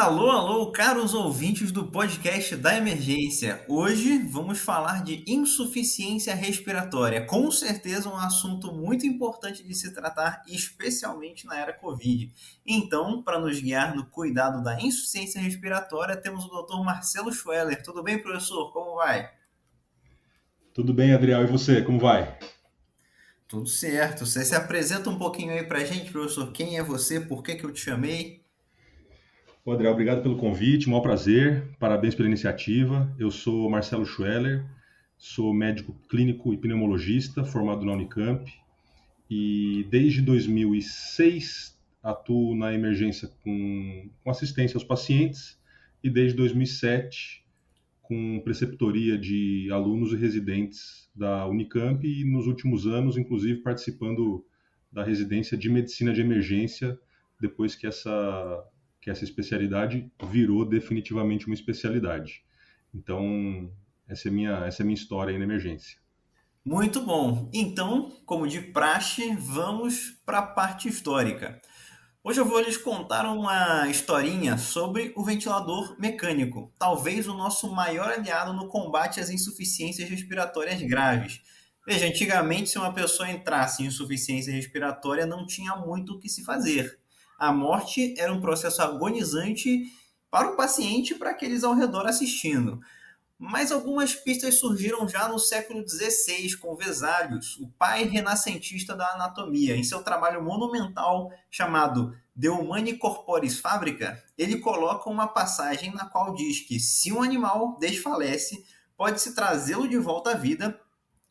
Alô, alô, caros ouvintes do podcast da emergência. Hoje vamos falar de insuficiência respiratória. Com certeza um assunto muito importante de se tratar, especialmente na era Covid. Então, para nos guiar no cuidado da insuficiência respiratória, temos o Dr. Marcelo Schweller. Tudo bem, professor? Como vai? Tudo bem, Adriel? E você, como vai? Tudo certo. Você se apresenta um pouquinho aí para a gente, professor? Quem é você? Por que eu te chamei? Ô, Adriel, obrigado pelo convite, um maior prazer, parabéns pela iniciativa. Eu sou Marcelo Schweller, sou médico clínico e pneumologista, formado na Unicamp, e desde 2006 atuo na emergência com assistência aos pacientes, e desde 2007 com preceptoria de alunos e residentes da Unicamp, e nos últimos anos, inclusive, participando da residência de medicina de emergência, depois que essa especialidade virou definitivamente uma especialidade. Então, essa é a minha história aí na emergência. Muito bom. Então, como de praxe, vamos para a parte histórica. Hoje eu vou lhes contar uma historinha sobre o ventilador mecânico, talvez o nosso maior aliado no combate às insuficiências respiratórias graves. Veja, antigamente, se uma pessoa entrasse em insuficiência respiratória, não tinha muito o que se fazer. A morte era um processo agonizante para o paciente e para aqueles ao redor assistindo. Mas algumas pistas surgiram já no século XVI com Vesalius, o pai renascentista da anatomia. Em seu trabalho monumental chamado De Humani Corporis Fabrica, ele coloca uma passagem na qual diz que se um animal desfalece, pode-se trazê-lo de volta à vida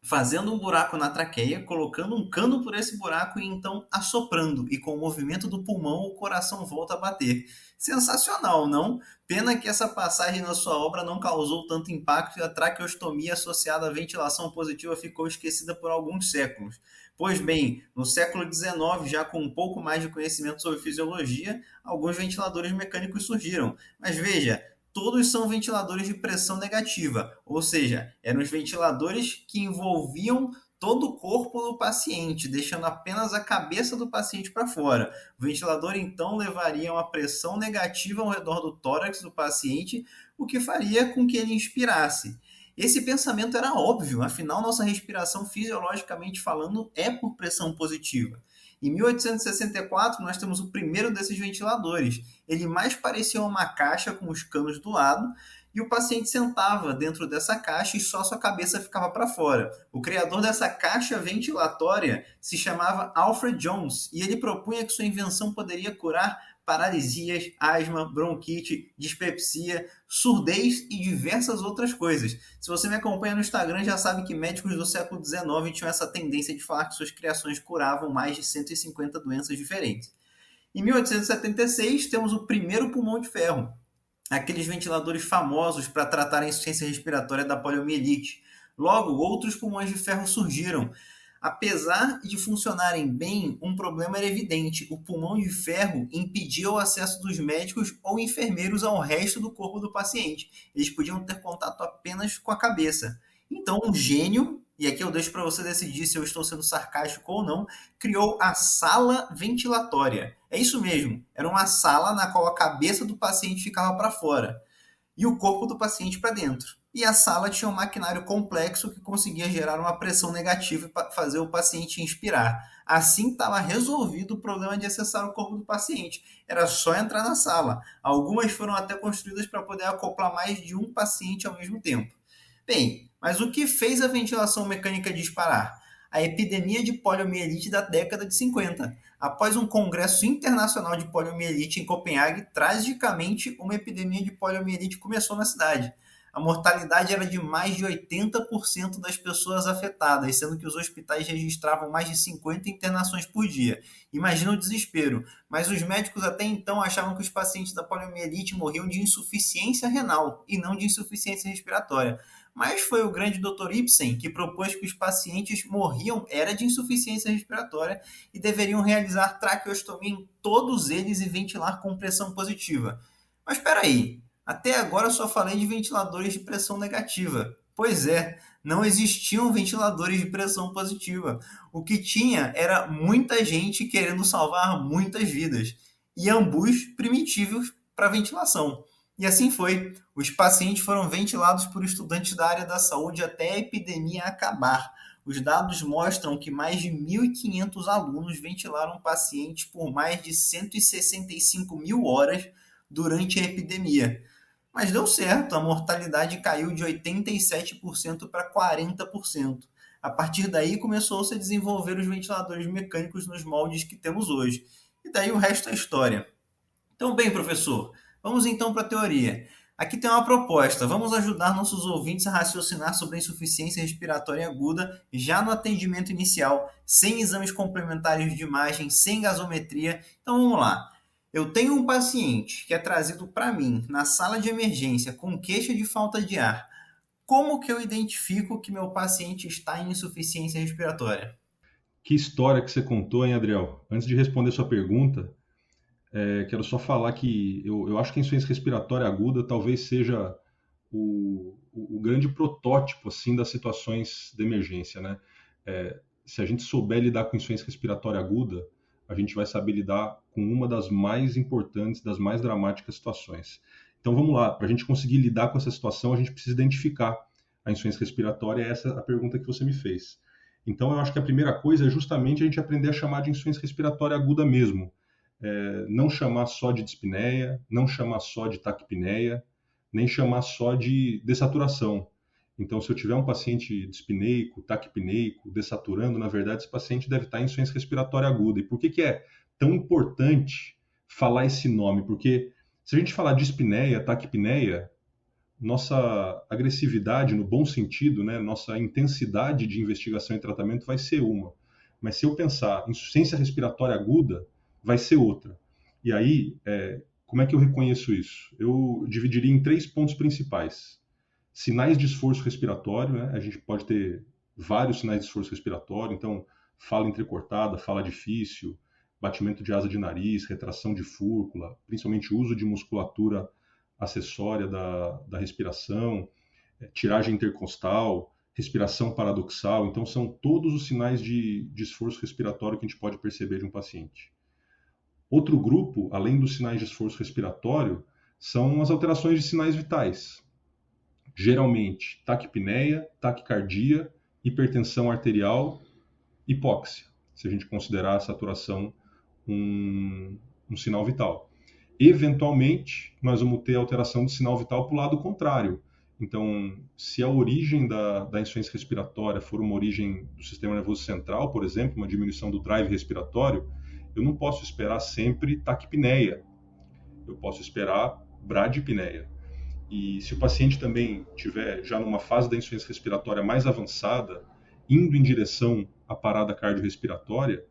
fazendo um buraco na traqueia, colocando um cano por esse buraco e então assoprando. E com o movimento do pulmão, o coração volta a bater. Sensacional, não? Pena que essa passagem na sua obra não causou tanto impacto e a traqueostomia associada à ventilação positiva ficou esquecida por alguns séculos. Pois bem, no século XIX, já com um pouco mais de conhecimento sobre fisiologia, alguns ventiladores mecânicos surgiram. Mas veja, todos são ventiladores de pressão negativa, ou seja, eram os ventiladores que envolviam todo o corpo do paciente, deixando apenas a cabeça do paciente para fora. O ventilador então levaria uma pressão negativa ao redor do tórax do paciente, o que faria com que ele inspirasse. Esse pensamento era óbvio, afinal, nossa respiração, fisiologicamente falando, é por pressão positiva. Em 1864, nós temos o primeiro desses ventiladores. Ele mais parecia uma caixa com os canos do lado e o paciente sentava dentro dessa caixa e só sua cabeça ficava para fora. O criador dessa caixa ventilatória se chamava Alfred Jones e ele propunha que sua invenção poderia curar paralisias, asma, bronquite, dispepsia, surdez e diversas outras coisas. Se você me acompanha no Instagram, já sabe que médicos do século XIX tinham essa tendência de falar que suas criações curavam mais de 150 doenças diferentes. Em 1876, temos o primeiro pulmão de ferro, aqueles ventiladores famosos para tratar a insuficiência respiratória da poliomielite. Logo, outros pulmões de ferro surgiram. Apesar de funcionarem bem, um problema era evidente: o pulmão de ferro impedia o acesso dos médicos ou enfermeiros ao resto do corpo do paciente. Eles podiam ter contato apenas com a cabeça. Então, um gênio, e aqui eu deixo para você decidir se eu estou sendo sarcástico ou não, criou a sala ventilatória. É isso mesmo, era uma sala na qual a cabeça do paciente ficava para fora e o corpo do paciente para dentro. E a sala tinha um maquinário complexo que conseguia gerar uma pressão negativa para fazer o paciente inspirar. Assim estava resolvido o problema de acessar o corpo do paciente. Era só entrar na sala. Algumas foram até construídas para poder acoplar mais de um paciente ao mesmo tempo. Bem, mas o que fez a ventilação mecânica disparar? A epidemia de poliomielite da década de 50. Após um congresso internacional de poliomielite em Copenhague, tragicamente uma epidemia de poliomielite começou na cidade. A mortalidade era de mais de 80% das pessoas afetadas, sendo que os hospitais registravam mais de 50 internações por dia. Imagina o desespero. Mas os médicos até então achavam que os pacientes da poliomielite morriam de insuficiência renal e não de insuficiência respiratória. Mas foi o grande Dr. Ibsen que propôs que os pacientes morriam era de insuficiência respiratória e deveriam realizar traqueostomia em todos eles e ventilar com pressão positiva. Mas espera aí, até agora eu só falei de ventiladores de pressão negativa. Pois é, não existiam ventiladores de pressão positiva. O que tinha era muita gente querendo salvar muitas vidas e ambos primitivos para ventilação. E assim foi. Os pacientes foram ventilados por estudantes da área da saúde até a epidemia acabar. Os dados mostram que mais de 1.500 alunos ventilaram pacientes por mais de 165 mil horas durante a epidemia. Mas deu certo, a mortalidade caiu de 87% para 40%. A partir daí começou-se a desenvolver os ventiladores mecânicos nos moldes que temos hoje. E daí o resto é história. Então, bem, professor, vamos então para a teoria. Aqui tem uma proposta. Vamos ajudar nossos ouvintes a raciocinar sobre a insuficiência respiratória aguda já no atendimento inicial, sem exames complementares de imagem, sem gasometria. Então, vamos lá. Eu tenho um paciente que é trazido para mim na sala de emergência com queixa de falta de ar. Como que eu identifico que meu paciente está em insuficiência respiratória? Que história que você contou, hein, Adriel? Antes de responder sua pergunta, quero só falar que eu acho que a insuficiência respiratória aguda talvez seja o grande protótipo assim das situações de emergência, né? Se a gente souber lidar com insuficiência respiratória aguda, a gente vai saber lidar com uma das mais importantes, das mais dramáticas situações. Então vamos lá, para a gente conseguir lidar com essa situação, a gente precisa identificar a insuficiência respiratória, essa é a pergunta que você me fez. Então eu acho que a primeira coisa é justamente a gente aprender a chamar de insuficiência respiratória aguda mesmo. Não chamar só de dispneia, não chamar só de taquipneia, nem chamar só de dessaturação. Então, se eu tiver um paciente dispneico, taquipneico, dessaturando, na verdade, esse paciente deve estar em insuficiência respiratória aguda. E por que é tão importante falar esse nome? Porque se a gente falar dispneia, taquipneia, nossa agressividade, no bom sentido, né, nossa intensidade de investigação e tratamento vai ser uma. Mas se eu pensar em insuficiência respiratória aguda, vai ser outra. E aí, como é que eu reconheço isso? Eu dividiria em 3 pontos principais. Sinais de esforço respiratório, né? A gente pode ter vários sinais de esforço respiratório, então fala entrecortada, fala difícil, batimento de asa de nariz, retração de fúrcula, principalmente uso de musculatura acessória da respiração, tiragem intercostal, respiração paradoxal. Então, são todos os sinais de esforço respiratório que a gente pode perceber de um paciente. Outro grupo, além dos sinais de esforço respiratório, são as alterações de sinais vitais. Geralmente, taquipneia, taquicardia, hipertensão arterial, hipóxia, se a gente considerar a saturação um sinal vital. Eventualmente, nós vamos ter alteração de sinal vital para o lado contrário. Então, se a origem da insuficiência respiratória for uma origem do sistema nervoso central, por exemplo, uma diminuição do drive respiratório, eu não posso esperar sempre taquipneia. Eu posso esperar bradipneia. E se o paciente também tiver já numa fase da insuficiência respiratória mais avançada, indo em direção à parada cardiorrespiratória,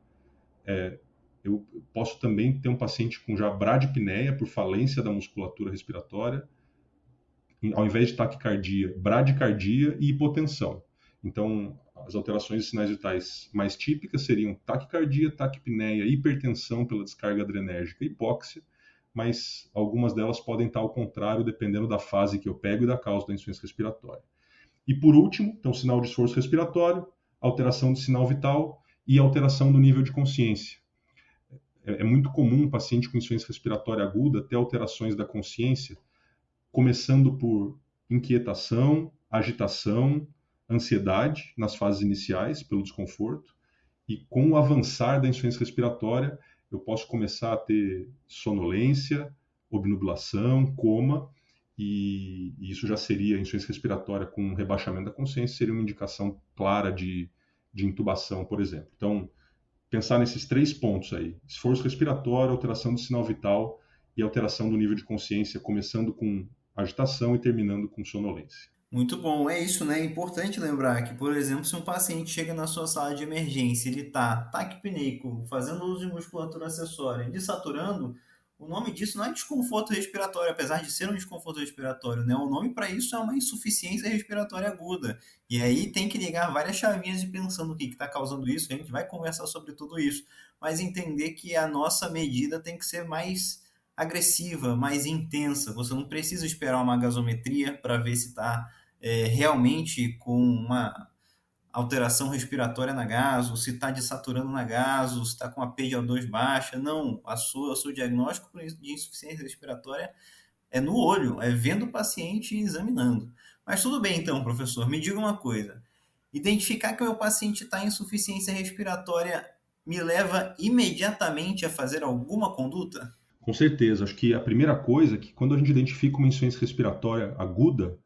eu posso também ter um paciente com já bradipneia por falência da musculatura respiratória, ao invés de taquicardia, bradicardia e hipotensão. Então, as alterações de sinais vitais mais típicas seriam taquicardia, taquipneia, hipertensão pela descarga adrenérgica e hipóxia, mas algumas delas podem estar ao contrário, dependendo da fase que eu pego e da causa da insuficiência respiratória. E por último, então, sinal de esforço respiratório, alteração de sinal vital e alteração do nível de consciência. É muito comum um paciente com insuficiência respiratória aguda ter alterações da consciência, começando por inquietação, agitação, ansiedade nas fases iniciais, pelo desconforto, e com o avançar da insuficiência respiratória, eu posso começar a ter sonolência, obnubilação, coma, e isso já seria insuficiência respiratória com rebaixamento da consciência, seria uma indicação clara de intubação, por exemplo. Então, pensar nesses 3 pontos aí: esforço respiratório, alteração do sinal vital e alteração do nível de consciência, começando com agitação e terminando com sonolência. Muito bom, é isso, né? É importante lembrar que, por exemplo, se um paciente chega na sua sala de emergência, ele está taquipneico, fazendo uso de musculatura acessória, desaturando, o nome disso não é desconforto respiratório, apesar de ser um desconforto respiratório, né? O nome para isso é uma insuficiência respiratória aguda. E aí tem que ligar várias chavinhas e pensando o que está causando isso, a gente vai conversar sobre tudo isso, mas entender que a nossa medida tem que ser mais agressiva, mais intensa. Você não precisa esperar uma gasometria para ver se está realmente com alteração respiratória na gaso, se está desaturando na gaso, se está com a PaO2 baixa. Não, o seu diagnóstico de insuficiência respiratória é no olho, é vendo o paciente e examinando. Mas tudo bem então, professor, me diga uma coisa. Identificar que o meu paciente está em insuficiência respiratória me leva imediatamente a fazer alguma conduta? Com certeza, acho que a primeira coisa é que quando a gente identifica uma insuficiência respiratória aguda,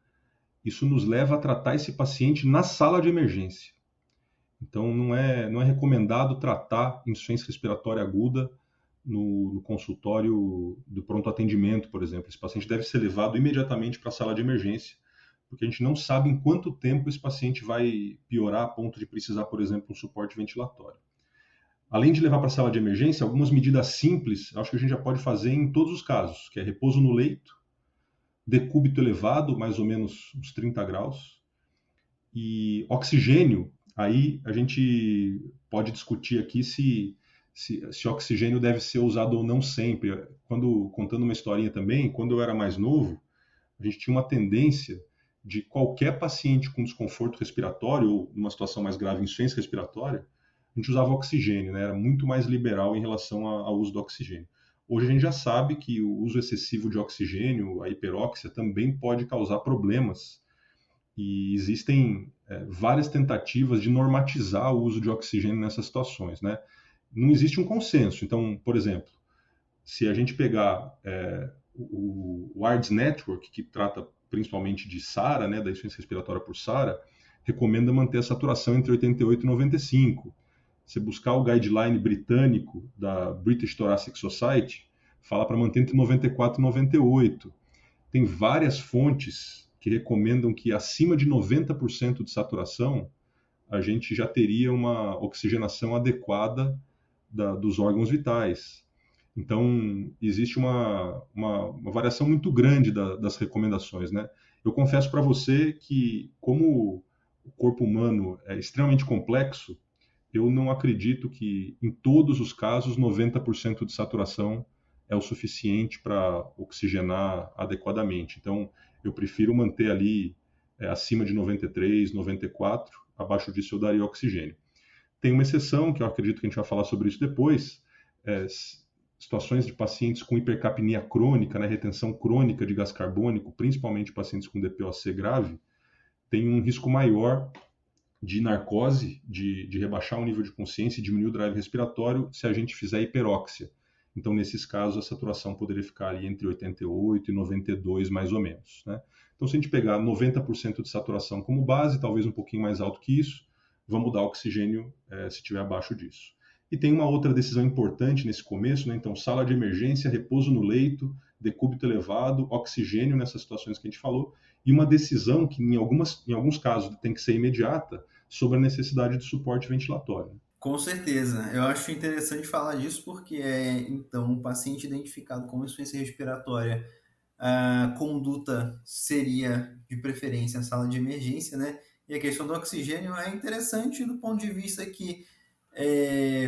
isso nos leva a tratar esse paciente na sala de emergência. Então, não é recomendado tratar insuficiência respiratória aguda no consultório do pronto atendimento, por exemplo. Esse paciente deve ser levado imediatamente para a sala de emergência, porque a gente não sabe em quanto tempo esse paciente vai piorar a ponto de precisar, por exemplo, um suporte ventilatório. Além de levar para a sala de emergência, algumas medidas simples, acho que a gente já pode fazer em todos os casos, que é repouso no leito, decúbito elevado, mais ou menos uns 30 graus, e oxigênio. Aí a gente pode discutir aqui se oxigênio deve ser usado ou não sempre. Contando uma historinha também, quando eu era mais novo, a gente tinha uma tendência de qualquer paciente com desconforto respiratório ou numa situação mais grave, insuficiência respiratória, a gente usava oxigênio, né? Era muito mais liberal em relação ao uso do oxigênio. Hoje a gente já sabe que o uso excessivo de oxigênio, a hiperóxia, também pode causar problemas. E existem várias tentativas de normatizar o uso de oxigênio nessas situações, né? Não existe um consenso. Então, por exemplo, se a gente pegar o ARDS Network, que trata principalmente de SARA, né, da insuficiência respiratória por SARA, recomenda manter a saturação entre 88 e 95. Se buscar o guideline britânico da British Thoracic Society, fala para manter entre 94 e 98. Tem várias fontes que recomendam que acima de 90% de saturação a gente já teria uma oxigenação adequada dos órgãos vitais. Então, existe uma variação muito grande das recomendações, né? Eu confesso para você que, como o corpo humano é extremamente complexo, eu não acredito que, em todos os casos, 90% de saturação é o suficiente para oxigenar adequadamente. Então, eu prefiro manter ali acima de 93, 94, abaixo disso eu daria oxigênio. Tem uma exceção, que eu acredito que a gente vai falar sobre isso depois, situações de pacientes com hipercapnia crônica, né, retenção crônica de gás carbônico, principalmente pacientes com DPOC grave, tem um risco maior de narcose, de rebaixar o nível de consciência e diminuir o drive respiratório se a gente fizer hiperóxia. Então, nesses casos, a saturação poderia ficar ali entre 88 e 92, mais ou menos, né? Então, se a gente pegar 90% de saturação como base, talvez um pouquinho mais alto que isso, vamos dar oxigênio se estiver abaixo disso. E tem uma outra decisão importante nesse começo, né? Então, sala de emergência, repouso no leito, decúbito elevado, oxigênio nessas situações que a gente falou, e uma decisão que em alguns casos tem que ser imediata sobre a necessidade de suporte ventilatório. Com certeza. Eu acho interessante falar disso porque então, um paciente identificado com insuficiência respiratória, a conduta seria, de preferência, a sala de emergência, né? E a questão do oxigênio é interessante do ponto de vista que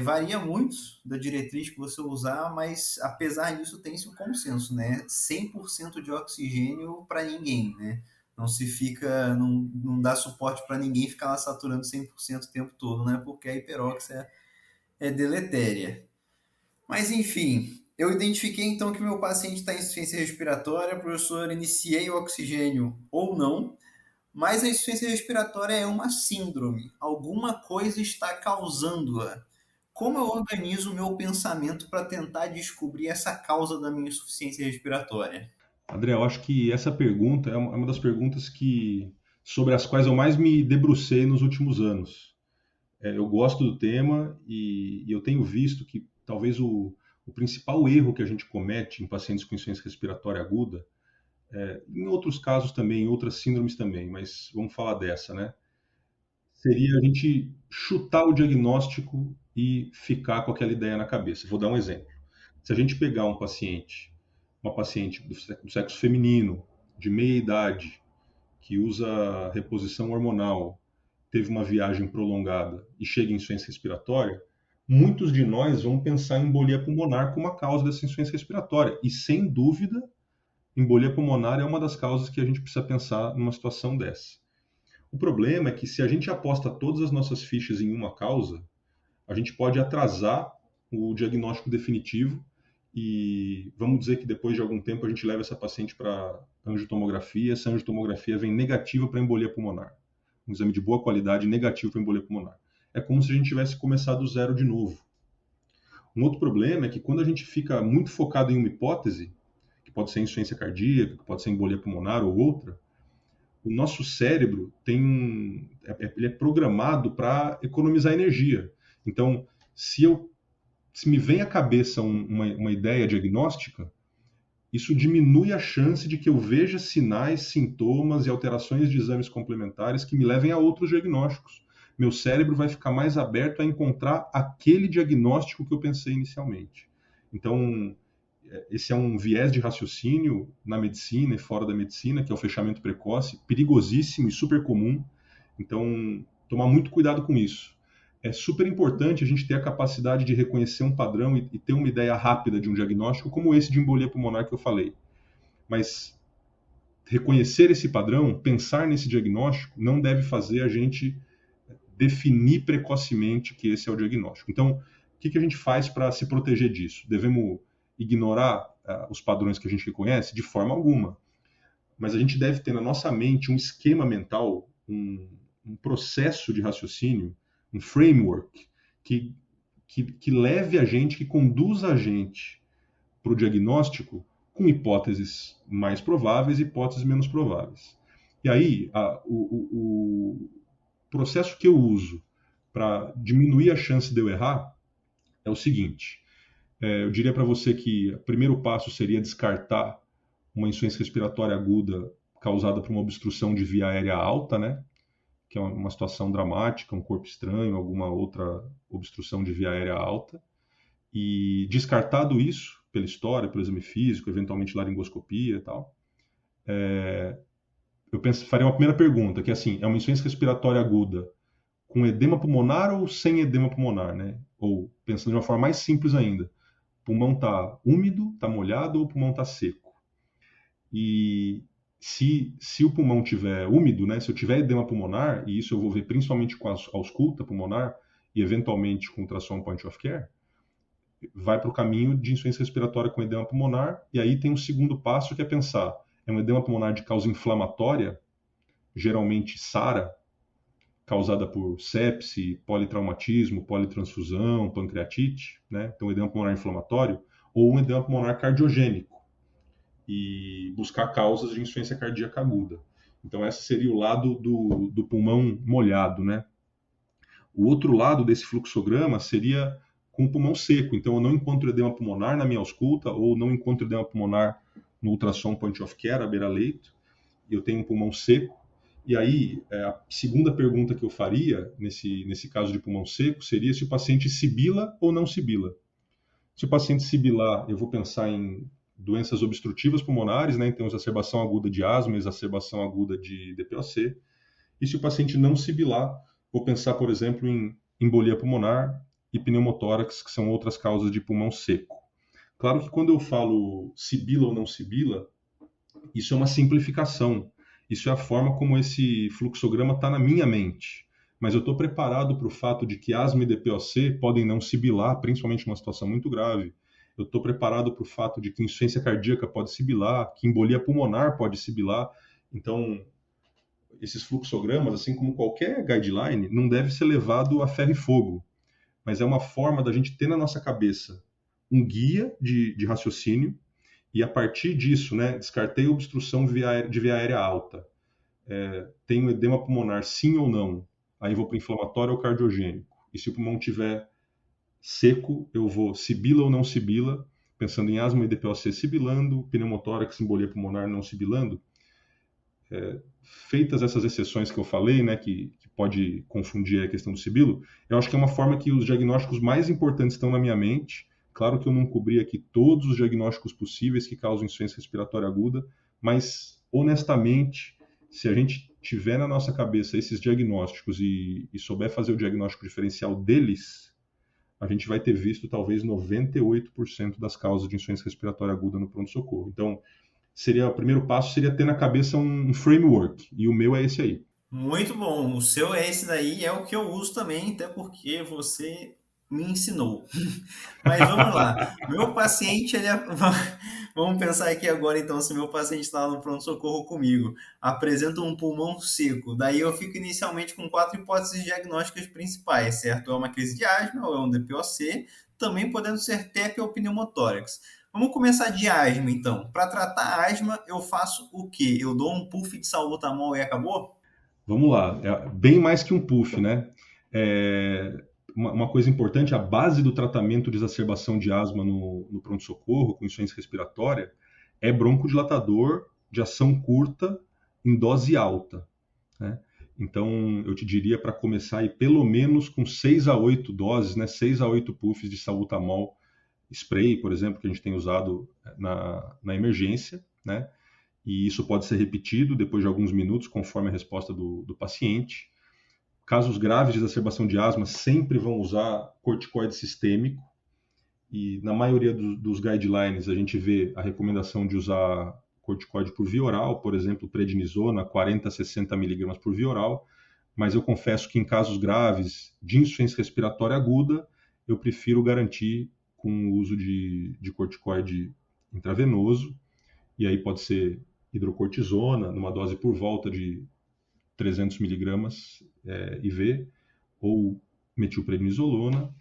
varia muito da diretriz que você usar, mas apesar disso tem-se um consenso, né? 100% de oxigênio para ninguém, né? Não se fica, não dá suporte para ninguém ficar lá saturando 100% o tempo todo, né? Porque a hiperóxia é deletéria. Mas enfim, eu identifiquei então que meu paciente está em insuficiência respiratória, professor, iniciei o oxigênio ou não, mas a insuficiência respiratória é uma síndrome. Alguma coisa está causando-a. Como eu organizo o meu pensamento para tentar descobrir essa causa da minha insuficiência respiratória? André, eu acho que essa pergunta é uma das perguntas sobre as quais eu mais me debrucei nos últimos anos. Eu gosto do tema e eu tenho visto que talvez o principal erro que a gente comete em pacientes com insuficiência respiratória aguda, em outros casos também, em outras síndromes também, mas vamos falar dessa, né? Seria a gente chutar o diagnóstico e ficar com aquela ideia na cabeça. Vou dar um exemplo. Se a gente pegar uma paciente do sexo feminino, de meia idade, que usa reposição hormonal, teve uma viagem prolongada e chega em insuficiência respiratória, muitos de nós vão pensar em embolia pulmonar como a causa dessa insuficiência respiratória. E, sem dúvida, embolia pulmonar é uma das causas que a gente precisa pensar numa situação dessa. O problema é que se a gente aposta todas as nossas fichas em uma causa, a gente pode atrasar o diagnóstico definitivo e vamos dizer que depois de algum tempo a gente leva essa paciente para angiotomografia, essa angiotomografia vem negativa para embolia pulmonar. Um exame de boa qualidade negativo para embolia pulmonar. É como se a gente tivesse começado do zero de novo. Um outro problema é que quando a gente fica muito focado em uma hipótese, que pode ser insuficiência cardíaca, que pode ser embolia pulmonar ou outra, o nosso cérebro ele é programado para economizar energia. Então, se me vem à cabeça uma ideia diagnóstica, isso diminui a chance de que eu veja sinais, sintomas e alterações de exames complementares que me levem a outros diagnósticos. Meu cérebro vai ficar mais aberto a encontrar aquele diagnóstico que eu pensei inicialmente. Então, esse é um viés de raciocínio na medicina e fora da medicina, que é o fechamento precoce, perigosíssimo e super comum. Então, tomar muito cuidado com isso. É super importante a gente ter a capacidade de reconhecer um padrão e ter uma ideia rápida de um diagnóstico, como esse de embolia pulmonar que eu falei. Mas reconhecer esse padrão, pensar nesse diagnóstico, não deve fazer a gente definir precocemente que esse é o diagnóstico. Então, o que a gente faz para se proteger disso? Devemos ignorar os padrões que a gente reconhece? De forma alguma. Mas a gente deve ter na nossa mente um esquema mental, um processo de raciocínio, um framework que leve a gente, que conduza a gente para o diagnóstico com hipóteses mais prováveis e hipóteses menos prováveis. E aí, o processo que eu uso para diminuir a chance de eu errar é o seguinte. Eu diria para você que o primeiro passo seria descartar uma insuficiência respiratória aguda causada por uma obstrução de via aérea alta, né? Que é uma situação dramática, um corpo estranho, alguma outra obstrução de via aérea alta. E descartado isso, pela história, pelo exame físico, eventualmente laringoscopia e tal, eu faria uma primeira pergunta, que é assim, é uma insuficiência respiratória aguda com edema pulmonar ou sem edema pulmonar, né? Ou, pensando de uma forma mais simples ainda, o pulmão está úmido, está molhado ou o pulmão está seco? E se o pulmão estiver úmido, né, se eu tiver edema pulmonar, e isso eu vou ver principalmente com a ausculta pulmonar e eventualmente com ultrassom point of care, vai para o caminho de insuficiência respiratória com edema pulmonar, e aí tem um segundo passo que é pensar, é um edema pulmonar de causa inflamatória, geralmente SARA, causada por sepse, politraumatismo, politransfusão, pancreatite, né? Então edema pulmonar inflamatório, ou um edema pulmonar cardiogênico, e buscar causas de insuficiência cardíaca aguda. Então, esse seria o lado do pulmão molhado, né? O outro lado desse fluxograma seria com o pulmão seco. Então, eu não encontro edema pulmonar na minha ausculta ou não encontro edema pulmonar no ultrassom point of care, à beira-leito. Eu tenho um pulmão seco. E aí, a segunda pergunta que eu faria nesse caso de pulmão seco seria se o paciente sibila ou não sibila. Se o paciente sibilar, eu vou pensar em doenças obstrutivas pulmonares, né? Então, exacerbação aguda de asma, exacerbação aguda de DPOC. E se o paciente não sibilar, vou pensar, por exemplo, em embolia pulmonar e pneumotórax, que são outras causas de pulmão seco. Claro que quando eu falo sibila ou não sibila, isso é uma simplificação. Isso é a forma como esse fluxograma está na minha mente. Mas eu estou preparado para o fato de que asma e DPOC podem não sibilar, principalmente numa situação muito grave. Eu estou preparado para o fato de que insuficiência cardíaca pode sibilar, que embolia pulmonar pode sibilar. Então, esses fluxogramas, assim como qualquer guideline, não deve ser levado a ferro e fogo. Mas é uma forma da gente ter na nossa cabeça um guia de raciocínio e, a partir disso, né, descartei a obstrução de via aérea alta. Tenho edema pulmonar, sim ou não? Aí vou para inflamatório ou cardiogênico. E se o pulmão tiver seco, eu vou sibila ou não sibila, pensando em asma e DPOC sibilando, pneumotórax, embolia pulmonar não sibilando. Feitas essas exceções que eu falei, né, que pode confundir a questão do sibilo, eu acho que é uma forma que os diagnósticos mais importantes estão na minha mente. Claro que eu não cobri aqui todos os diagnósticos possíveis que causam insuficiência respiratória aguda, mas, honestamente, se a gente tiver na nossa cabeça esses diagnósticos e souber fazer o diagnóstico diferencial deles, a gente vai ter visto talvez 98% das causas de insuficiência respiratória aguda no pronto-socorro. Então, o primeiro passo seria ter na cabeça um framework, e o meu é esse aí. Muito bom. O seu é esse daí, é o que eu uso também, até porque você me ensinou. Mas vamos lá. Meu paciente, vamos pensar aqui agora então, se meu paciente está no pronto-socorro comigo, apresenta um pulmão seco, daí eu fico inicialmente com quatro hipóteses diagnósticas principais, certo? É uma crise de asma, ou é um DPOC, também podendo ser TEP ou pneumotórax. Vamos começar de asma, então. Para tratar a asma, eu faço o quê? Eu dou um puff de salbutamol e acabou? Vamos lá, é bem mais que um puff, né? É, uma coisa importante, a base do tratamento de exacerbação de asma no pronto-socorro, com insuficiência respiratória, é broncodilatador de ação curta em dose alta, né? Então, eu te diria para começar aí pelo menos com 6 a 8 doses, né? 6 a 8 puffs de salbutamol spray, por exemplo, que a gente tem usado na emergência, né? E isso pode ser repetido depois de alguns minutos, conforme a resposta do paciente. Casos graves de exacerbação de asma sempre vão usar corticoide sistêmico, e na maioria dos guidelines a gente vê a recomendação de usar corticoide por via oral, por exemplo, prednisona, 40 a 60 miligramas por via oral, mas eu confesso que em casos graves de insuficiência respiratória aguda, eu prefiro garantir com o uso de corticoide intravenoso, e aí pode ser hidrocortisona, numa dose por volta de 300 miligramas IV, ou metilprednisolona.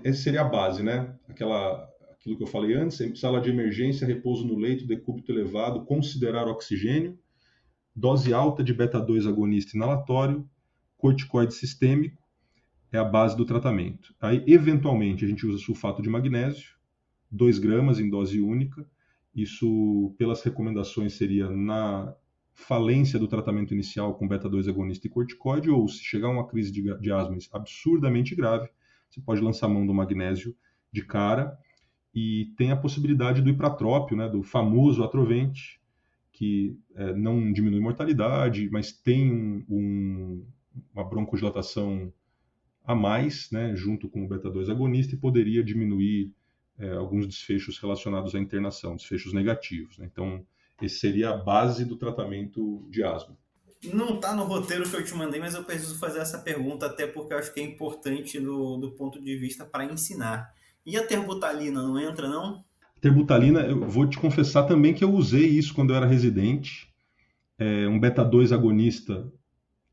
Essa seria a base, né? Aquilo que eu falei antes, em sala de emergência, repouso no leito, decúbito elevado, considerar oxigênio, dose alta de beta-2 agonista inalatório, corticoide sistêmico, é a base do tratamento. Aí, eventualmente, a gente usa sulfato de magnésio, 2 gramas em dose única. Isso, pelas recomendações, seria na falência do tratamento inicial com beta-2 agonista e corticoide, ou se chegar a uma crise de asma absurdamente grave, você pode lançar mão do magnésio de cara. E tem a possibilidade do ipratrópio, né, do famoso atrovente, que não diminui mortalidade, mas tem uma broncodilatação a mais, né, junto com o beta-2 agonista, e poderia diminuir alguns desfechos relacionados à internação, desfechos negativos, né? Então, esse seria a base do tratamento de asma. Não está no roteiro que eu te mandei, mas eu preciso fazer essa pergunta, até porque eu acho que é importante do ponto de vista para ensinar. E a terbutalina não entra, não? Terbutalina, eu vou te confessar também que eu usei isso quando eu era residente. Um beta-2 agonista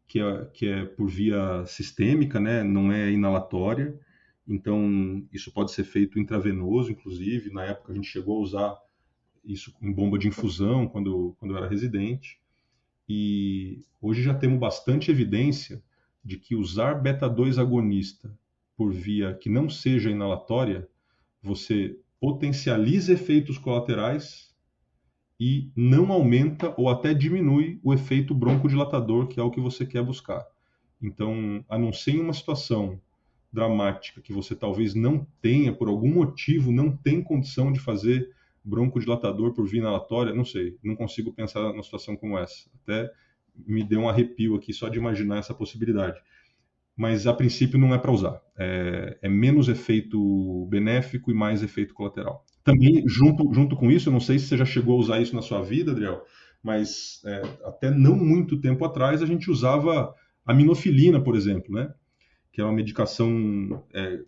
que é por via sistêmica, né? Não é inalatória. Então, isso pode ser feito intravenoso, inclusive. Na época, a gente chegou a usar isso em bomba de infusão, quando eu era residente. E hoje já temos bastante evidência de que usar beta-2 agonista por via que não seja inalatória, você potencializa efeitos colaterais e não aumenta ou até diminui o efeito broncodilatador, que é o que você quer buscar. Então, a não ser em uma situação dramática que você talvez não tenha, por algum motivo, não tem condição de fazer broncodilatador por via inalatória, não sei, não consigo pensar numa situação como essa. Até me deu um arrepio aqui só de imaginar essa possibilidade. Mas a princípio não é para usar. É menos efeito benéfico e mais efeito colateral. Também, junto com isso, eu não sei se você já chegou a usar isso na sua vida, Adriel, mas até não muito tempo atrás a gente usava aminofilina, por exemplo, né? Que é uma medicação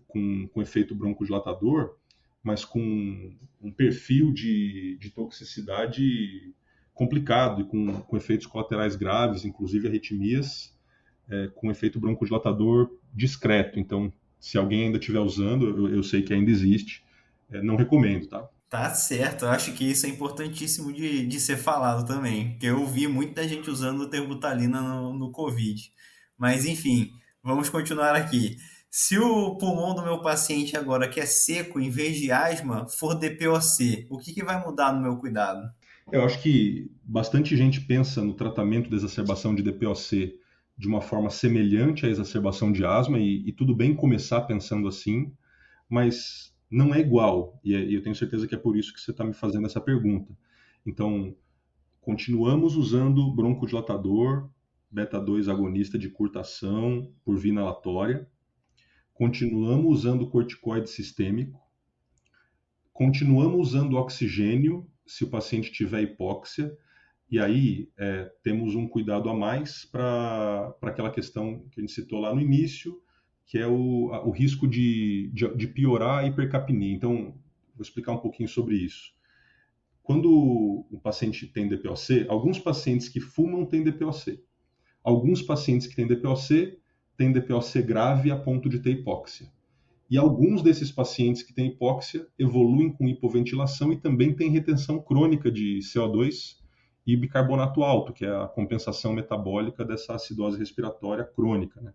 com efeito broncodilatador, mas com um perfil de toxicidade complicado e com efeitos colaterais graves, inclusive arritmias, com efeito broncodilatador discreto. Então, se alguém ainda estiver usando, eu sei que ainda existe, não recomendo, tá? Tá certo, eu acho que isso é importantíssimo de ser falado também, porque eu vi muita gente usando terbutalina no Covid. Mas enfim, vamos continuar aqui. Se o pulmão do meu paciente agora que é seco, em vez de asma, for DPOC, o que vai mudar no meu cuidado? Eu acho que bastante gente pensa no tratamento da exacerbação de DPOC de uma forma semelhante à exacerbação de asma, e tudo bem começar pensando assim, mas não é igual, e eu tenho certeza que é por isso que você está me fazendo essa pergunta. Então, continuamos usando broncodilatador, beta-2 agonista de curta ação por via inalatória, continuamos usando corticoide sistêmico, continuamos usando oxigênio se o paciente tiver hipóxia. E aí temos um cuidado a mais para aquela questão que a gente citou lá no início, que é o risco de piorar a hipercapnia. Então, vou explicar um pouquinho sobre isso. Quando o paciente tem DPOC, alguns pacientes que fumam têm DPOC. Alguns pacientes que têm DPOC grave a ponto de ter hipóxia. E alguns desses pacientes que têm hipóxia evoluem com hipoventilação e também têm retenção crônica de CO2 e bicarbonato alto, que é a compensação metabólica dessa acidose respiratória crônica, né?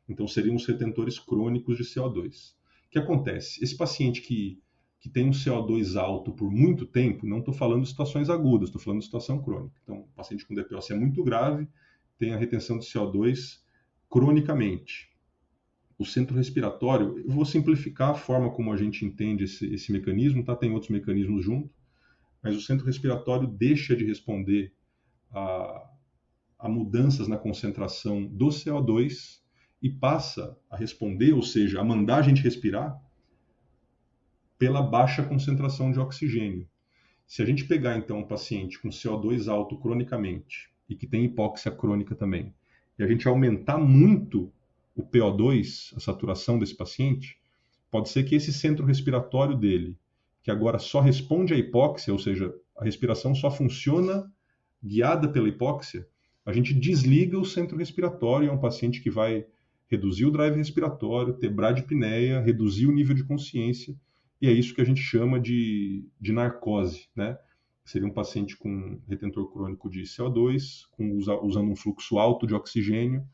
Então, seriam os retentores crônicos de CO2. O que acontece? Esse paciente que tem um CO2 alto por muito tempo, não estou falando de situações agudas, estou falando de situação crônica. Então, o paciente com DPOC é muito grave, tem a retenção de CO2 cronicamente. O centro respiratório, eu vou simplificar a forma como a gente entende esse mecanismo, tá? Tem outros mecanismos junto, mas o centro respiratório deixa de responder a mudanças na concentração do CO2 e passa a responder, ou seja, a mandar a gente respirar pela baixa concentração de oxigênio. Se a gente pegar, então, um paciente com CO2 alto cronicamente e que tem hipóxia crônica também, e a gente aumentar muito o PO2, a saturação desse paciente, pode ser que esse centro respiratório dele, que agora só responde à hipóxia, ou seja, a respiração só funciona guiada pela hipóxia, a gente desliga o centro respiratório, é um paciente que vai reduzir o drive respiratório, ter bradipneia, reduzir o nível de consciência, e é isso que a gente chama de narcose, né? Seria um paciente com retentor crônico de CO2, usando um fluxo alto de oxigênio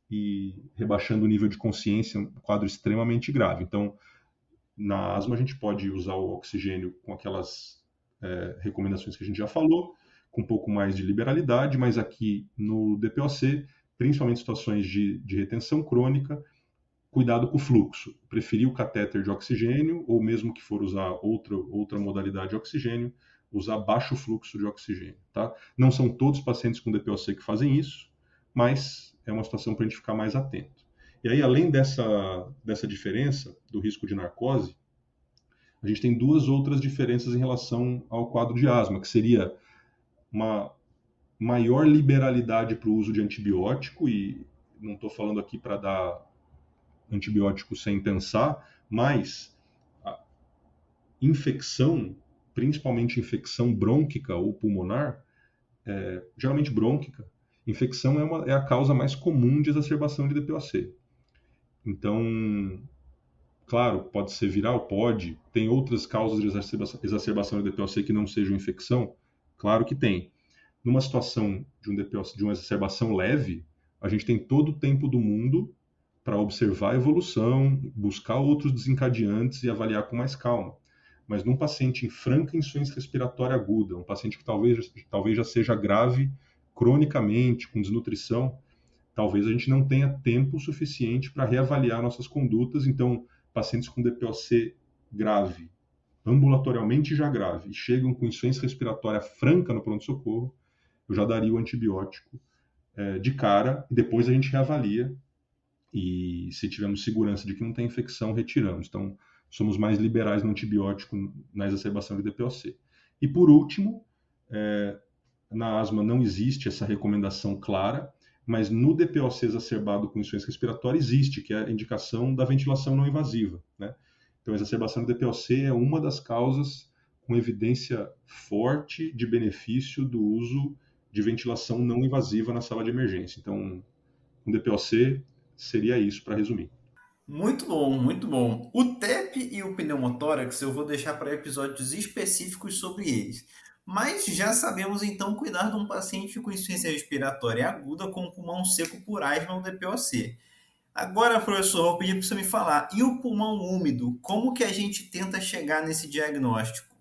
e rebaixando o nível de consciência, um quadro extremamente grave. Então, na asma, a gente pode usar o oxigênio com aquelas recomendações que a gente já falou, com um pouco mais de liberalidade, mas aqui no DPOC, principalmente em situações de retenção crônica, cuidado com o fluxo. Preferir o catéter de oxigênio, ou mesmo que for usar outra modalidade de oxigênio, usar baixo fluxo de oxigênio. Tá? Não são todos os pacientes com DPOC que fazem isso, mas é uma situação para a gente ficar mais atento. E aí, além dessa diferença do risco de narcose, a gente tem duas outras diferenças em relação ao quadro de asma, que seria uma maior liberalidade para o uso de antibiótico, e não estou falando aqui para dar antibiótico sem pensar, mas a infecção, principalmente infecção brônquica ou pulmonar, geralmente brônquica, infecção é a causa mais comum de exacerbação de DPOC. Então, claro, pode ser viral, pode. Tem outras causas de exacerbação de DPOC que não sejam infecção? Claro que tem. Numa situação de um DPOC, de uma exacerbação leve, a gente tem todo o tempo do mundo para observar a evolução, buscar outros desencadeantes e avaliar com mais calma. Mas num paciente em franca insuficiência respiratória aguda, um paciente que talvez já seja grave cronicamente, com desnutrição, talvez a gente não tenha tempo suficiente para reavaliar nossas condutas. Então, pacientes com DPOC grave, ambulatorialmente já grave, e chegam com insuficiência respiratória franca no pronto-socorro, eu já daria o antibiótico de cara, e depois a gente reavalia, e se tivermos segurança de que não tem infecção, retiramos. Então, somos mais liberais no antibiótico na exacerbação de DPOC. E por último, na asma não existe essa recomendação clara, mas no DPOC exacerbado com insuficiência respiratória existe, que é a indicação da ventilação não invasiva, né? Então, a exacerbação de DPOC é uma das causas com evidência forte de benefício do uso de ventilação não invasiva na sala de emergência. Então, com DPOC seria isso, para resumir. Muito bom, muito bom. O TEP e o pneumotórax eu vou deixar para episódios específicos sobre eles. Mas já sabemos então cuidar de um paciente com insuficiência respiratória aguda com pulmão seco por asma ou DPOC. Agora, professor, vou pedir para você me falar, e o pulmão úmido, como que a gente tenta chegar nesse diagnóstico?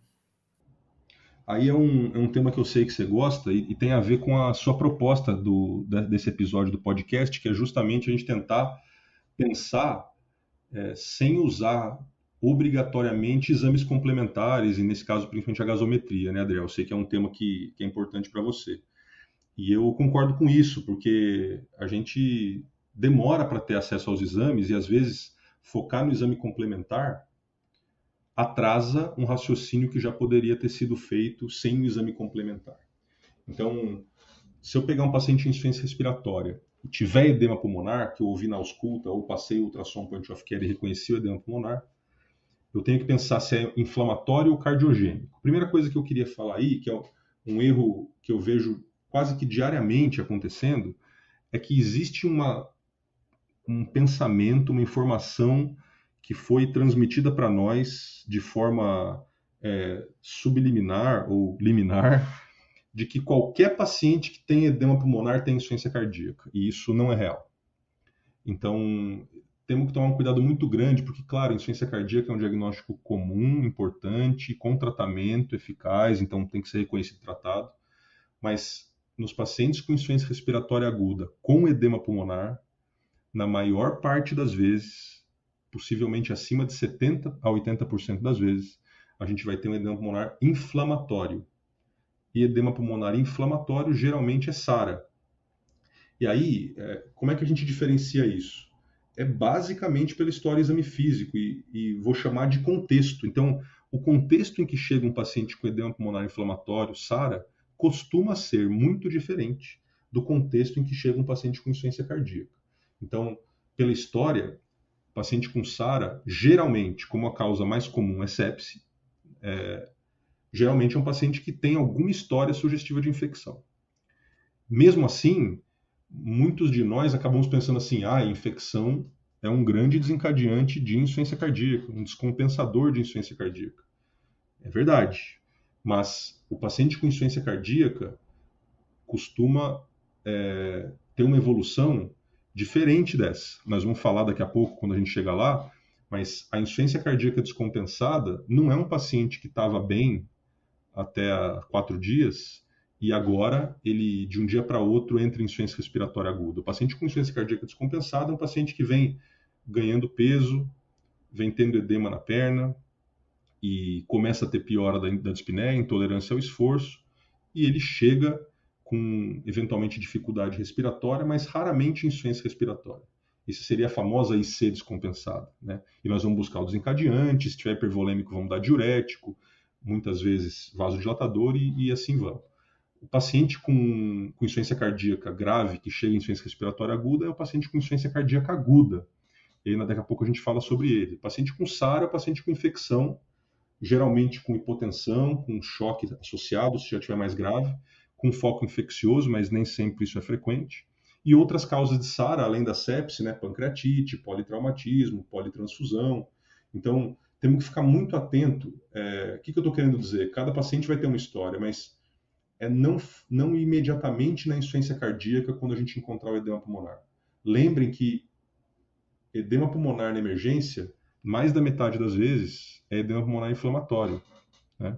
Aí é um tema que eu sei que você gosta e tem a ver com a sua proposta desse episódio do podcast, que é justamente a gente tentar pensar sem usar obrigatoriamente exames complementares, e nesse caso principalmente a gasometria, né, Adriel? Eu sei que é um tema que é importante para você. E eu concordo com isso, porque a gente demora para ter acesso aos exames e às vezes focar no exame complementar atrasa um raciocínio que já poderia ter sido feito sem o exame complementar. Então, se eu pegar um paciente em insuficiência respiratória e tiver edema pulmonar, que eu ouvi na ausculta ou passei o ultrassom point of care e reconheci o edema pulmonar, eu tenho que pensar se é inflamatório ou cardiogênico. A primeira coisa que eu queria falar aí, que é um erro que eu vejo quase que diariamente acontecendo, é que existe um pensamento, uma informação que foi transmitida para nós de forma subliminar ou liminar, de que qualquer paciente que tem edema pulmonar tem insuficiência cardíaca, e isso não é real. Então, temos que tomar um cuidado muito grande, porque, claro, a insuficiência cardíaca é um diagnóstico comum, importante, com tratamento eficaz, então tem que ser reconhecido e tratado, mas nos pacientes com insuficiência respiratória aguda, com edema pulmonar, na maior parte das vezes, possivelmente acima de 70 a 80% das vezes, a gente vai ter um edema pulmonar inflamatório. E edema pulmonar inflamatório geralmente é SARA. E aí, como é que a gente diferencia isso? É basicamente pela história e exame físico, e vou chamar de contexto. Então, o contexto em que chega um paciente com edema pulmonar inflamatório, SARA, costuma ser muito diferente do contexto em que chega um paciente com insuficiência cardíaca. Então, pela história, paciente com SARA, geralmente, como a causa mais comum é sepse, geralmente é um paciente que tem alguma história sugestiva de infecção. Mesmo assim, muitos de nós acabamos pensando assim, a infecção é um grande desencadeante de insuficiência cardíaca, um descompensador de insuficiência cardíaca. É verdade, mas o paciente com insuficiência cardíaca costuma ter uma evolução diferente dessa. Nós vamos falar daqui a pouco, quando a gente chegar lá, mas a insuficiência cardíaca descompensada não é um paciente que estava bem até há 4 dias e agora ele, de um dia para outro, entra em insuficiência respiratória aguda. O paciente com insuficiência cardíaca descompensada é um paciente que vem ganhando peso, vem tendo edema na perna e começa a ter piora da dispneia, intolerância ao esforço, e ele chega com, eventualmente, dificuldade respiratória, mas raramente insuficiência respiratória. Isso seria a famosa IC descompensada, né? E nós vamos buscar o desencadeante, se tiver hipervolêmico, vamos dar diurético, muitas vezes vasodilatador e assim vamos. O paciente com insuficiência cardíaca grave, que chega em insuficiência respiratória aguda, é o paciente com insuficiência cardíaca aguda. E aí, daqui a pouco a gente fala sobre ele. O paciente com SARA é o paciente com infecção, geralmente com hipotensão, com choque associado, se já tiver mais grave, com foco infeccioso, mas nem sempre isso é frequente. E outras causas de SARA, além da sepse, né, pancreatite, politraumatismo, politransfusão. Então, temos que ficar muito atento. O que eu estou querendo dizer? Cada paciente vai ter uma história, mas não imediatamente na insuficiência cardíaca quando a gente encontrar o edema pulmonar. Lembrem que edema pulmonar na emergência, mais da metade das vezes, é edema pulmonar inflamatório, né?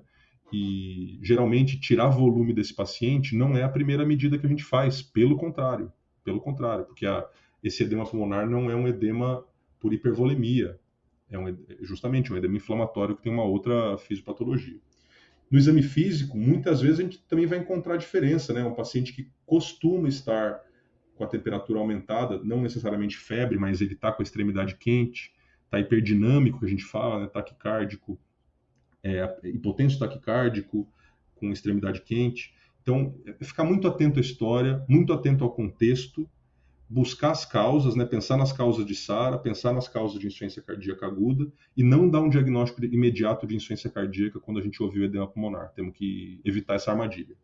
E geralmente tirar volume desse paciente não é a primeira medida que a gente faz, pelo contrário, porque esse edema pulmonar não é um edema por hipervolemia, justamente um edema inflamatório que tem uma outra fisiopatologia. No exame físico, muitas vezes a gente também vai encontrar diferença, né? Um paciente que costuma estar com a temperatura aumentada, não necessariamente febre, mas ele está com a extremidade quente, está hiperdinâmico, que a gente fala, né? Taquicárdico, hipotenso taquicárdico, com extremidade quente. Então, ficar muito atento à história, muito atento ao contexto, buscar as causas, né? Pensar nas causas de SARA, pensar nas causas de insuficiência cardíaca aguda e não dar um diagnóstico imediato de insuficiência cardíaca quando a gente ouvir o edema pulmonar. Temos que evitar essa armadilha.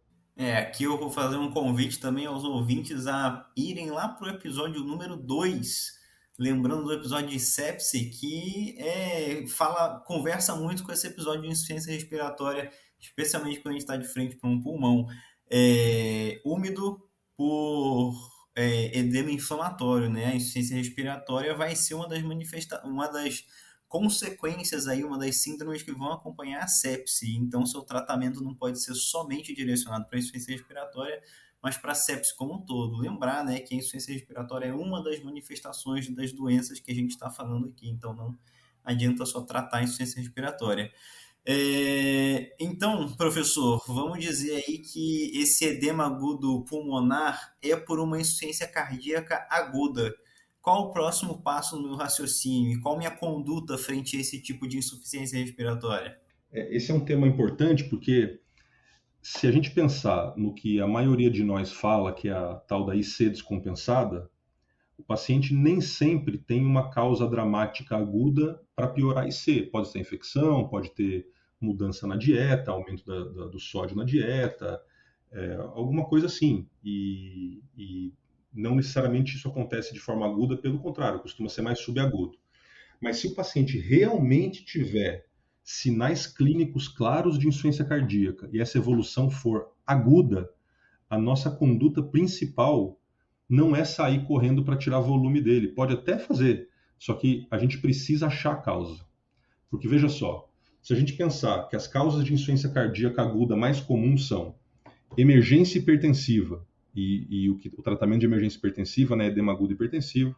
Aqui eu vou fazer um convite também aos ouvintes a irem lá para o episódio número 2, lembrando do episódio de sepse, que conversa muito com esse episódio de insuficiência respiratória, especialmente quando a gente está de frente para um pulmão úmido por edema inflamatório, né? A insuficiência respiratória vai ser uma das consequências aí, uma das síndromes que vão acompanhar a sepse. Então, seu tratamento não pode ser somente direcionado para a insuficiência respiratória, mas para a sepse como um todo. Lembrar, né, que a insuficiência respiratória é uma das manifestações das doenças que a gente está falando aqui, então não adianta só tratar a insuficiência respiratória. Então, professor, vamos dizer aí que esse edema agudo pulmonar é por uma insuficiência cardíaca aguda. Qual o próximo passo no meu raciocínio e qual minha conduta frente a esse tipo de insuficiência respiratória? Esse é um tema importante porque se a gente pensar no que a maioria de nós fala, que é a tal da IC descompensada, o paciente nem sempre tem uma causa dramática aguda para piorar a IC. Pode ser infecção, pode ter mudança na dieta, aumento do sódio na dieta, alguma coisa assim. E não necessariamente isso acontece de forma aguda, pelo contrário, costuma ser mais subagudo. Mas se o paciente realmente tiver sinais clínicos claros de insuficiência cardíaca e essa evolução for aguda, a nossa conduta principal não é sair correndo para tirar volume dele. Pode até fazer, só que a gente precisa achar a causa. Porque veja só, se a gente pensar que as causas de insuficiência cardíaca aguda mais comuns são emergência hipertensiva, e o tratamento de emergência hipertensiva, né, edema agudo hipertensivo,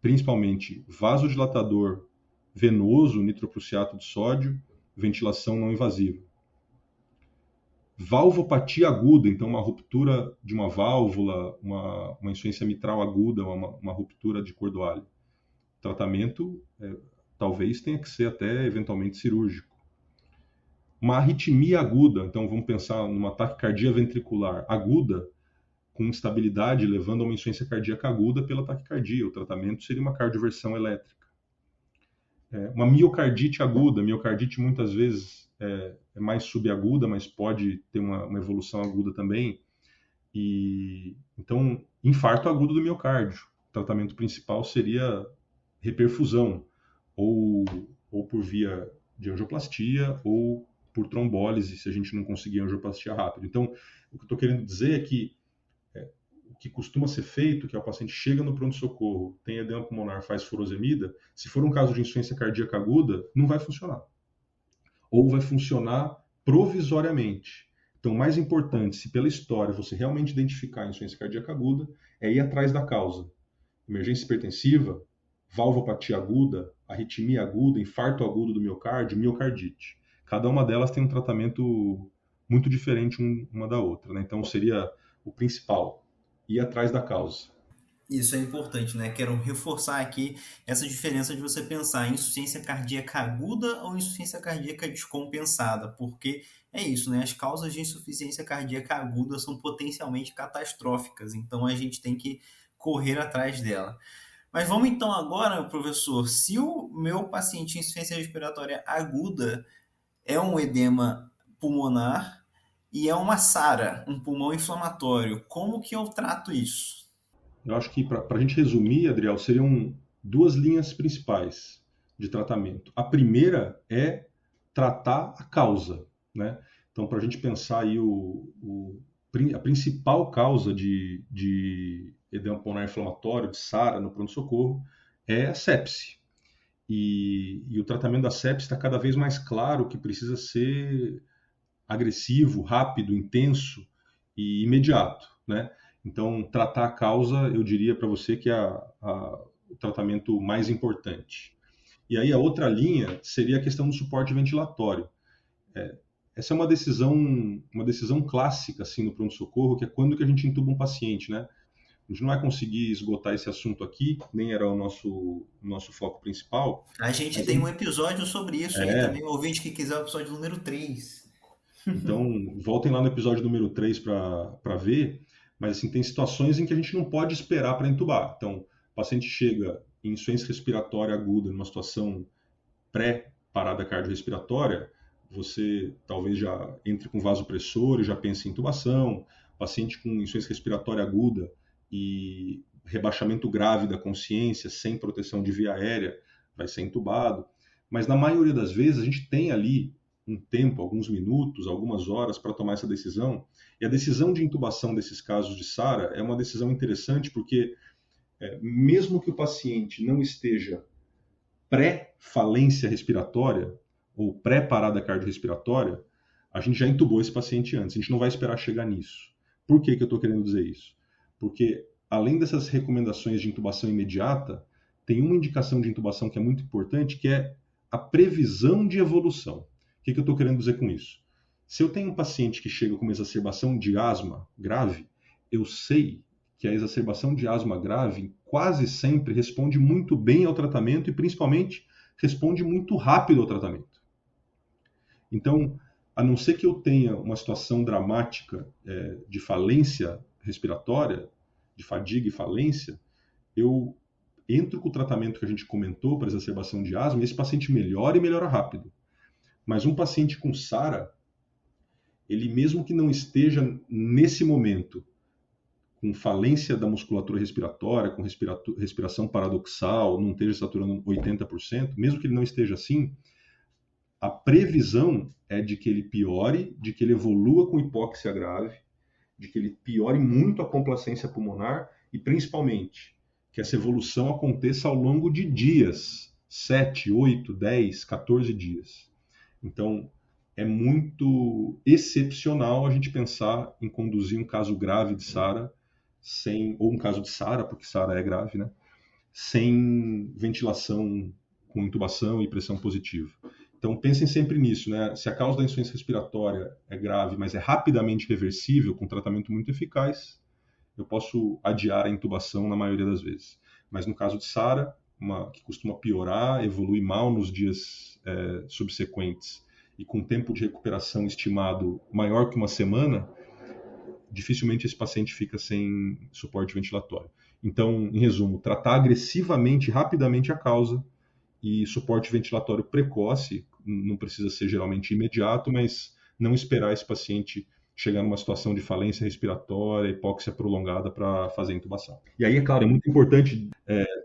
principalmente vasodilatador venoso, nitroprussiato de sódio, ventilação não invasiva. Valvopatia aguda, então uma ruptura de uma válvula, uma insuficiência mitral aguda, uma ruptura de cordoalho. O tratamento talvez tenha que ser até eventualmente cirúrgico. Uma arritmia aguda, então vamos pensar numa taquicardia ventricular aguda, com instabilidade, levando a uma insuficiência cardíaca aguda pela taquicardia. O tratamento seria uma cardioversão elétrica. Uma miocardite aguda, miocardite muitas vezes é mais subaguda, mas pode ter uma evolução aguda também. E então, infarto agudo do miocárdio. O tratamento principal seria reperfusão, ou por via de angioplastia, ou por trombólise, se a gente não conseguir angioplastia rápida. Então, o que eu estou querendo dizer é que o que costuma ser feito, que é o paciente chega no pronto-socorro, tem edema pulmonar, faz furosemida, se for um caso de insuficiência cardíaca aguda, não vai funcionar. Ou vai funcionar provisoriamente. Então, o mais importante, se pela história você realmente identificar a insuficiência cardíaca aguda, é ir atrás da causa. Emergência hipertensiva, valvopatia aguda, arritmia aguda, infarto agudo do miocárdio, miocardite. Cada uma delas tem um tratamento muito diferente uma da outra, né? Então, seria o principal, ir atrás da causa. Isso é importante, né? Quero reforçar aqui essa diferença de você pensar em insuficiência cardíaca aguda ou insuficiência cardíaca descompensada, porque é isso, né? As causas de insuficiência cardíaca aguda são potencialmente catastróficas, então a gente tem que correr atrás dela. Mas vamos então agora, professor, se o meu paciente em insuficiência respiratória aguda é um edema pulmonar e é uma SARA, um pulmão inflamatório, como que eu trato isso? Eu acho que, para a gente resumir, Adriel, seriam duas linhas principais de tratamento. A primeira é tratar a causa, né? Então, para a gente pensar aí a principal causa de edema pulmonar inflamatório, de SARA no pronto-socorro, é a sepse. E o tratamento da sepse está cada vez mais claro que precisa ser agressivo, rápido, intenso e imediato, né? Então, tratar a causa, eu diria para você que é o tratamento mais importante. E aí a outra linha seria a questão do suporte ventilatório. Essa é uma decisão clássica assim no pronto-socorro, que é quando que a gente entuba um paciente, né? A gente não vai conseguir esgotar esse assunto aqui, nem era o nosso foco principal. A gente Mas tem um episódio sobre isso aí é, também, o ouvinte que quiser o episódio número 3. então voltem lá no episódio número 3 para ver, mas assim, tem situações em que a gente não pode esperar para entubar. Então, o paciente chega em insuficiência respiratória aguda, numa situação pré-parada cardiorrespiratória, você talvez já entre com vasopressor e já pense em intubação. Paciente com insuficiência respiratória aguda e rebaixamento grave da consciência, sem proteção de via aérea, vai ser intubado. Mas na maioria das vezes a gente tem ali um tempo, alguns minutos, algumas horas para tomar essa decisão. E a decisão de intubação desses casos de SARA é uma decisão interessante porque mesmo que o paciente não esteja pré-falência respiratória ou pré-parada cardiorrespiratória, a gente já intubou esse paciente antes. A gente não vai esperar chegar nisso. Por que eu estou querendo dizer isso? Porque, além dessas recomendações de intubação imediata, tem uma indicação de intubação que é muito importante, que é a previsão de evolução. O que eu estou querendo dizer com isso? Se eu tenho um paciente que chega com uma exacerbação de asma grave, eu sei que a exacerbação de asma grave quase sempre responde muito bem ao tratamento e, principalmente, responde muito rápido ao tratamento. Então, a não ser que eu tenha uma situação dramática de falência respiratória, de fadiga e falência, eu entro com o tratamento que a gente comentou para exacerbação de asma e esse paciente melhora e melhora rápido. Mas um paciente com SARA, ele mesmo que não esteja nesse momento com falência da musculatura respiratória, com respiração paradoxal, não esteja saturando 80%, mesmo que ele não esteja assim, a previsão é de que ele piore, de que ele evolua com hipóxia grave, de que ele piore muito a complacência pulmonar e, principalmente, que essa evolução aconteça ao longo de dias, 7, 8, 10, 14 dias. Então, é muito excepcional a gente pensar em conduzir um caso grave de SARA, ou um caso de SARA, porque SARA é grave, né? Sem ventilação com intubação e pressão positiva. Então, pensem sempre nisso, né? Se a causa da insuficiência respiratória é grave, mas é rapidamente reversível, com tratamento muito eficaz, eu posso adiar a intubação na maioria das vezes. Mas no caso de SARA, que costuma piorar, evolui mal nos dias subsequentes e com tempo de recuperação estimado maior que uma semana, dificilmente esse paciente fica sem suporte ventilatório. Então, em resumo, tratar agressivamente, rapidamente a causa e suporte ventilatório precoce, não precisa ser geralmente imediato, mas não esperar esse paciente chegar numa situação de falência respiratória, hipóxia prolongada para fazer intubação. E aí, é claro, é muito importante,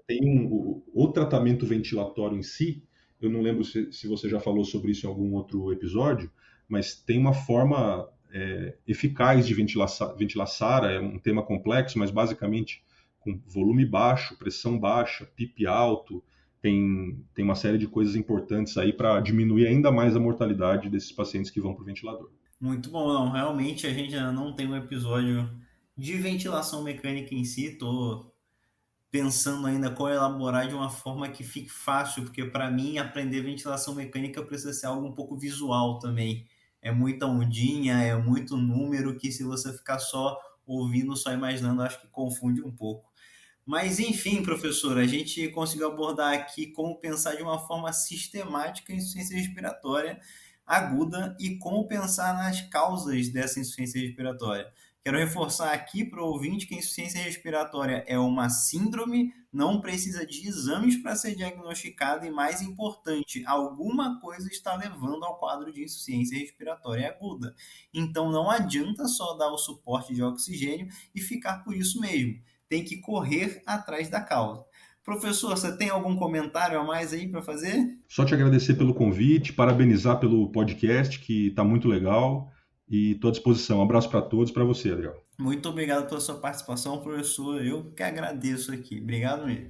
tem o tratamento ventilatório em si, eu não lembro se você já falou sobre isso em algum outro episódio, mas tem uma forma eficaz de ventilar SARA, é um tema complexo, mas basicamente com volume baixo, pressão baixa, PIP alto, tem uma série de coisas importantes aí para diminuir ainda mais a mortalidade desses pacientes que vão para o ventilador. Muito bom, não. Realmente a gente ainda não tem um episódio de ventilação mecânica em si. Estou pensando ainda como elaborar de uma forma que fique fácil, porque para mim aprender ventilação mecânica precisa ser algo um pouco visual também. É muita ondinha, é muito número que se você ficar só ouvindo, só imaginando, acho que confunde um pouco. Mas enfim, professor, a gente conseguiu abordar aqui como pensar de uma forma sistemática a insuficiência respiratória aguda e como pensar nas causas dessa insuficiência respiratória. Quero reforçar aqui para o ouvinte que a insuficiência respiratória é uma síndrome, não precisa de exames para ser diagnosticada e, mais importante, alguma coisa está levando ao quadro de insuficiência respiratória aguda. Então não adianta só dar o suporte de oxigênio e ficar por isso mesmo. Tem que correr atrás da causa. Professor, você tem algum comentário a mais aí para fazer? Só te agradecer pelo convite, parabenizar pelo podcast, que está muito legal, e estou à disposição. Um abraço para todos, para você, Adriel. Muito obrigado pela sua participação, professor. Eu que agradeço aqui. Obrigado mesmo.